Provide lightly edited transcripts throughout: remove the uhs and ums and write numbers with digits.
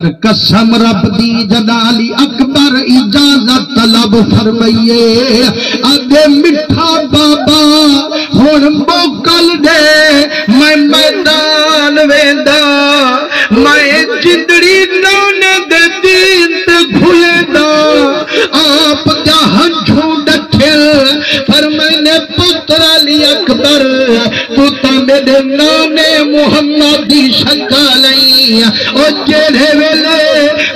قسم رب دی جلالی اکبر اجازت طلب فرمائیے آدھے مٹھا بابا ہون موکل دے میں میدان ویندا میں جندڑی نونے دے دین تے گھلے دا آپ جہاں جھوڑ ڈٹھل فرمائنے پتر علی اکبر تو تا میرے نانے محمد دی شکالیں او جیڑے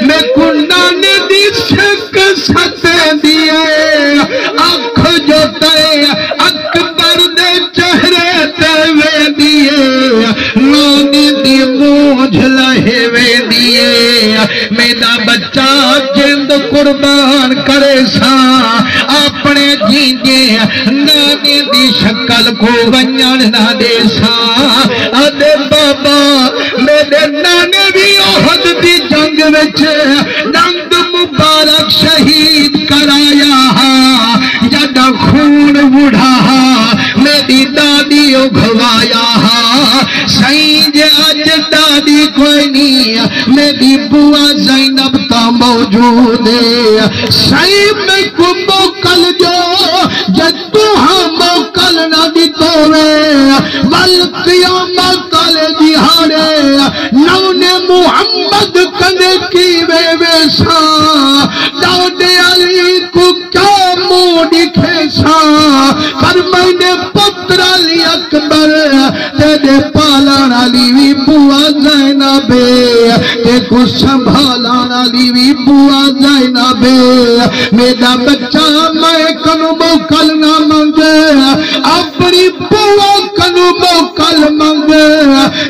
میں کنانے دی شک ستے دیئے آنکھ جو تے اکبر دے چہرے تے دیئے نانے دی موجھ لہے وے دیئے میرا بچہ جند قربان کرے سا اپنے جیندے نانے دی شکل کو ونجن نہ دے سا ادے بابا میرے نانے بھی احد دی جنگ وچ ڈنگ مبارک شہید کرایا جد خون بڑھا میری دادی اگھوایا سائیں جے اج دادی کوئی نہیں میری بوا زینب تا موجود ہے سائیں میں کو موکل جو جد تو ہاں موکل نہ دی توے والقیامت کالے دیہاڑے نونے محمد کنے کی وے سا داؤدے علی کو کیا موڑی کھیسا فرمائنے پتر علی اکبر تیرے پالان علی وی بوا زینبے تے کو سنبھالان علی وی بوا زینبے میرا بچہ میں کنو موکل نہ منگے اپنی بوا کنو موکل منگے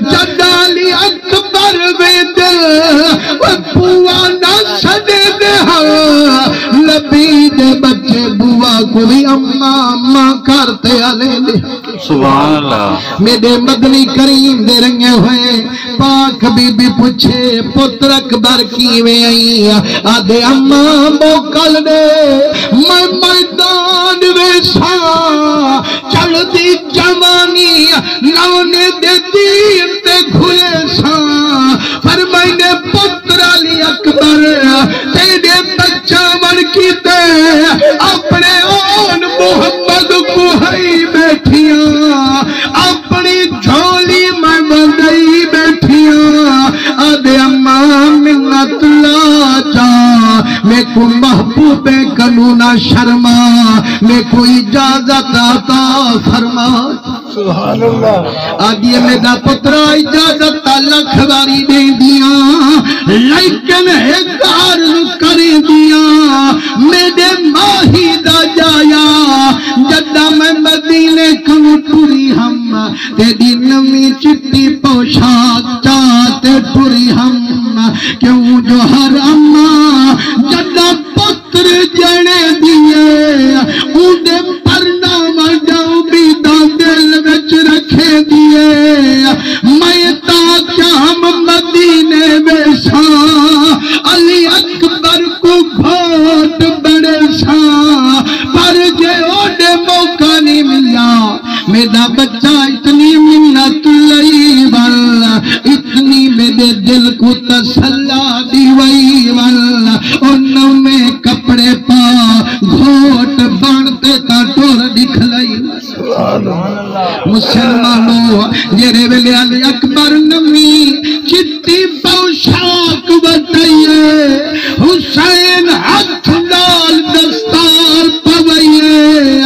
جد علی اکبر وے دل بوا نہ سدے دے نبی دے بچے بوا کو بھی اماں کرتے آلے دے سبحان اللہ میرے مدنی کریم دے رنگے ہوئے پاک بی بی پوچھے پتر اکبر کیویں آئی آدھے اماں موکل دے میں میدان ویسا چل دی جوانی نونے دے دین تے گھلے سا فرمائنے پتر علی اکبر تیرے بچہ من کی تے اپنے آن محمد کو ہی بیٹھیاں اپنی جھولی میں بندئی بیٹھیاں آدھے اماں منت اللہ جا میں کو محبوب کنونا شرما میں کو اجازت آتا فرما سبحان اللہ آدھیے میرا پترہ اجازت لکھ باری دے دیا لیکن ایک عرض کر دیا میرے ماہی دا جایا جدہ میں مدینے کو ٹوری ہم تیری نمی چٹی پوشاک چاہتے ٹوری ہم کیوں جو ہر اماں جدہ پتر جنے دیئے اندے پرنامہ جاؤ بھی دا دل وچ رکھے دیئے میں تاکہ ہم مدینے ویسا علی اکبر کو گھوٹ بڑے سا پر جے اوڈے موقع نہیں ملا میرا بچہ اتنی منت لئی والا اتنی میرے دل کو تسلا دی وئی والا انہوں میں کپڑے پا گھوٹ بانتے تا ٹور دکھ لئی مسلمانوں جیرے ویلے علی اکبر نمی چٹی پوشاک بتائیے حسین ہاتھ نال دستار پوائیے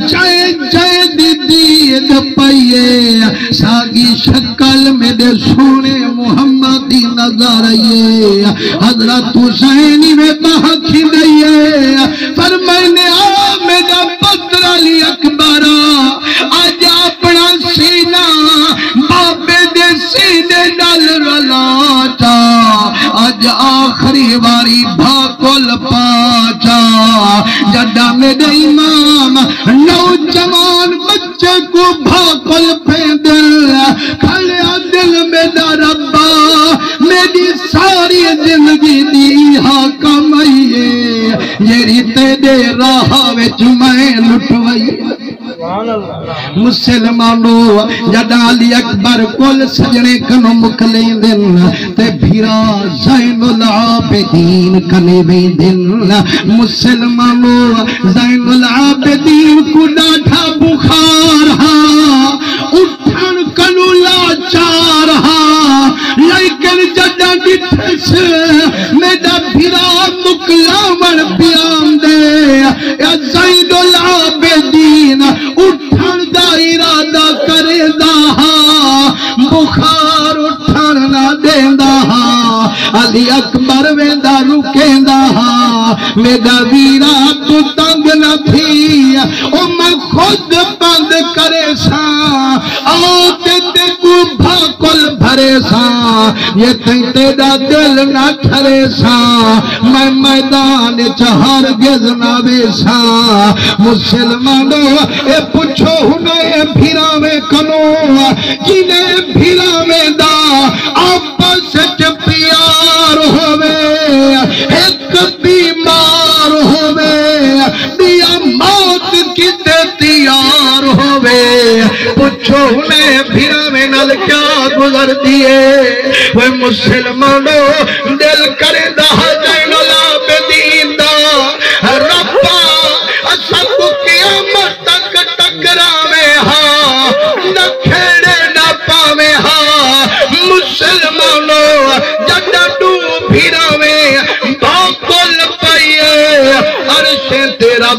جائے جائے دید پائیے ساگی شکل میں دے سونے محمدی نظر آئیے حضرت حسینی میں بہکی دئیے فرمائنے میرا پتر علی اکبر آج اپنا سینہ بابے دے سینے نال رلاتا آج آخری واری بھاکل پاچا جدہ میرے امام نوجوان بچے کو بھاکل پھیندل کھلیا دل میرا ربا میری ساری زندگی دی حاکم آئیے یہ ریتے دے راہ وچ میں لٹوئی مسلمانوں جد علی اکبر کول سجنے کنو مکلیں دن تے بھیرا زین العابدین کنے بین دن مسلمانوں زین العابدین کو ڈاٹھا بخار ہاں اٹھن کنو لاچار ہاں لیکن جدہ ڈٹھے سے میڈا بھیرا مکلاون پیام دے یا زین العابدین اٹھن دا ارادہ کرے دا بخار اٹھن نہ دیندا علی اکبر ویندا رکیندا میرا ویرا تو تنگ نہ تھی او میں خود بند کرے سا او تے کو بھاکل بھرے سا یہ تیرا دل نہ ٹھرے سا میں میدان چہر گز نہ بیسا مسلمانوں اے پوچھو ہنے بھیرا میں کنو جنہیں بھیرا میں دا آپس پیار ہوئے ایک بیمار ہوئے دیا موت کتے تیار ہوئے پوچھو انہیں بھیرا میں نل کیا گزر دیئے وہ مسلمانوں دل کرے دا زین العابدین دا ربا سب قیامت تک ٹکراوے ہاں نہ کھیڑے نہ پاوے ہاں مسلمانوں جڈا ڈو بھیراوے باکل پائیے عرش تیرا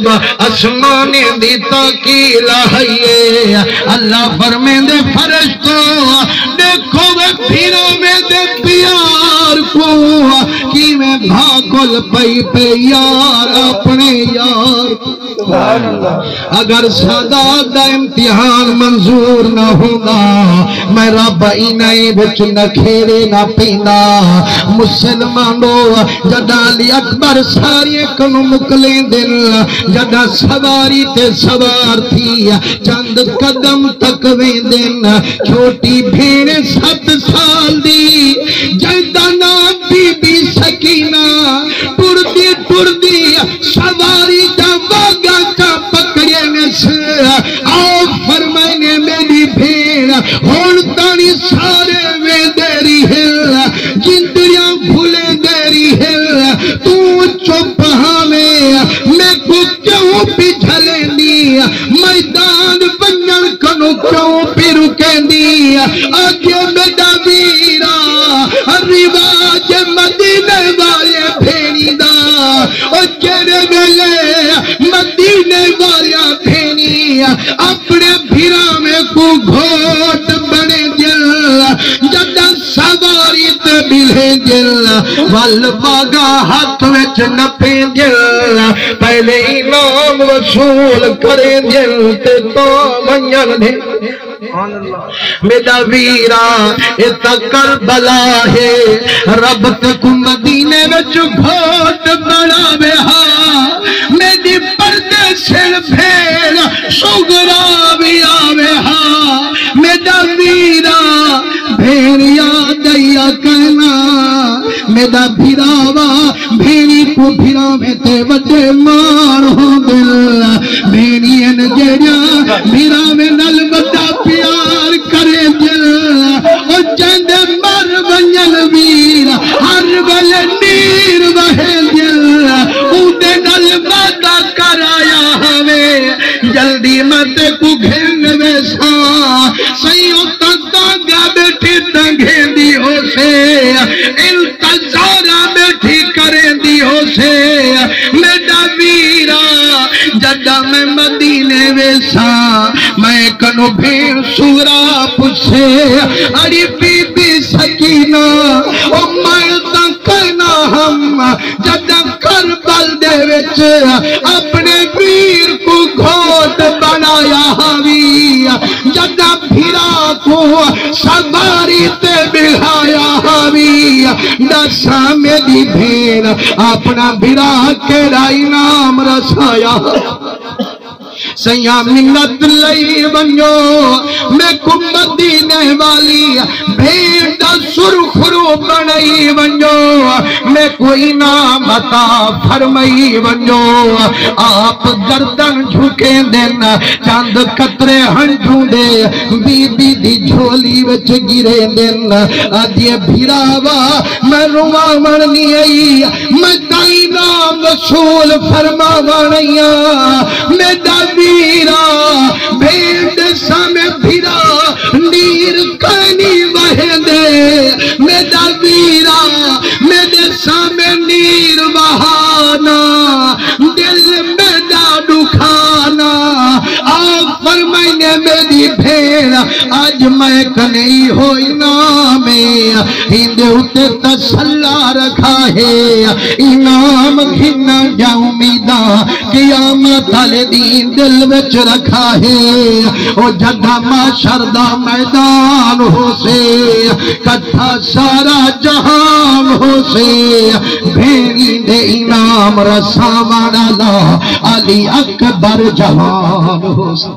اسمانے دی تاکیل آئیے اللہ فرمیں دے فرشتوں دیکھو وہ بھیراوے دے پیار کو کی میں بھاکل پائی پہ یار اپنے یار اگر سادہ امتحان منظور نہ ہوگا میں رب انہیں بچ نہ کھیرے نہ پینا مسلمانوں جدہ علی اکبر ساری کنو مکلیں دل جدہ سواری تے سوار تھی چند قدم تک ویندن چھوٹی بھیڑ 7 سال دی جدہ نام بی بی سکینہ ٹردی سواری جواگا کا پکڑے نسل آؤ فرمائنے میری بھیڑ ہونتانی سارے میں دیری ہل جندریاں بھولے دیری ہل تو چپ میں کو کیوں پچھلے دی میدان بنن کنو کیوں پی رکے دی آگے بیٹا ویرا رواج مدینے والے بھیڑی دا اور چہرے ملے مدینے والا بھیڑی اپنے بھیرا میں کو گھوٹ بنے جل جدہ سواری تے بلے جل والباگا ہاتھ وچ نپے جل پہلے انعام وصول کرے جل تے تو منجل دے میرا ویرا اتا کربلا ہے رب تک مدینے وچ گھوٹ بڑا بے ہاں میری پردے سر پھیل سگرا بھی آوے ہاں میرا ویرا بھیڑیا دیا کہنا میرا بھیراوا بھیڑی کو بھیرا میں تے وڈے مار ہو دل بھیڑی ان جیڑیا بھیرا میں نل وڈا پیار کرے دل اور جند مر ونجل ویر ہر ول نیر وہے دل اودے نل وڈا کرایا ہمیں جلدی مت کو گھن ویسا سیوں تنگا بیٹھی تنگیں دی ہو سے التزارہ بیٹھی کریں دی ہو سے میڈا ویرا جدہ میں مدینے ویسا میں کنو بھیڑ سورا پچھے اڑی بی بی سکینہ او مائلتا کہنا ہم جدہ کربل دے وچ اپنے ویر کو گھوٹ بنایا ہاوی جدہ بھیرا کو سواری تے بلھایا ہاوی دسا میری بھیڑ اپنا بھیرا کے رائی نام رسایا سیاں منت لئی بنیو میں کو مدینے والی بھیڑ سرخرو بنائی بنیو میں کوئی نام عطا فرمائی ونجو آپ گردن جھکے دن چند قطرے ہنجوں دے بی بی دی جھولی وچ گرے دن آدھے بھیراوا میں روا مرنی آئی میں دائی نام رسول فرما وانیا میڈا ویرا بھیڑ سامے بھیرا نیر کانی وہے دے میڈا ویرا میڈے سامے نیر وہانا دل میڈا دکھانا آپ فرمائنے میری بھیڑ آج میں کنئی ہوئی نامے ہندے اتے تسلہ رکھا ہے انام گھنا جا امیداں قیامت علی دین دل وچ رکھا ہے او جدہ معاشر دا میدان ہو سے کٹھا سارا جہان ہو سے بھیڑی دے انام رساوانا لا علی اکبر جوان ہو سے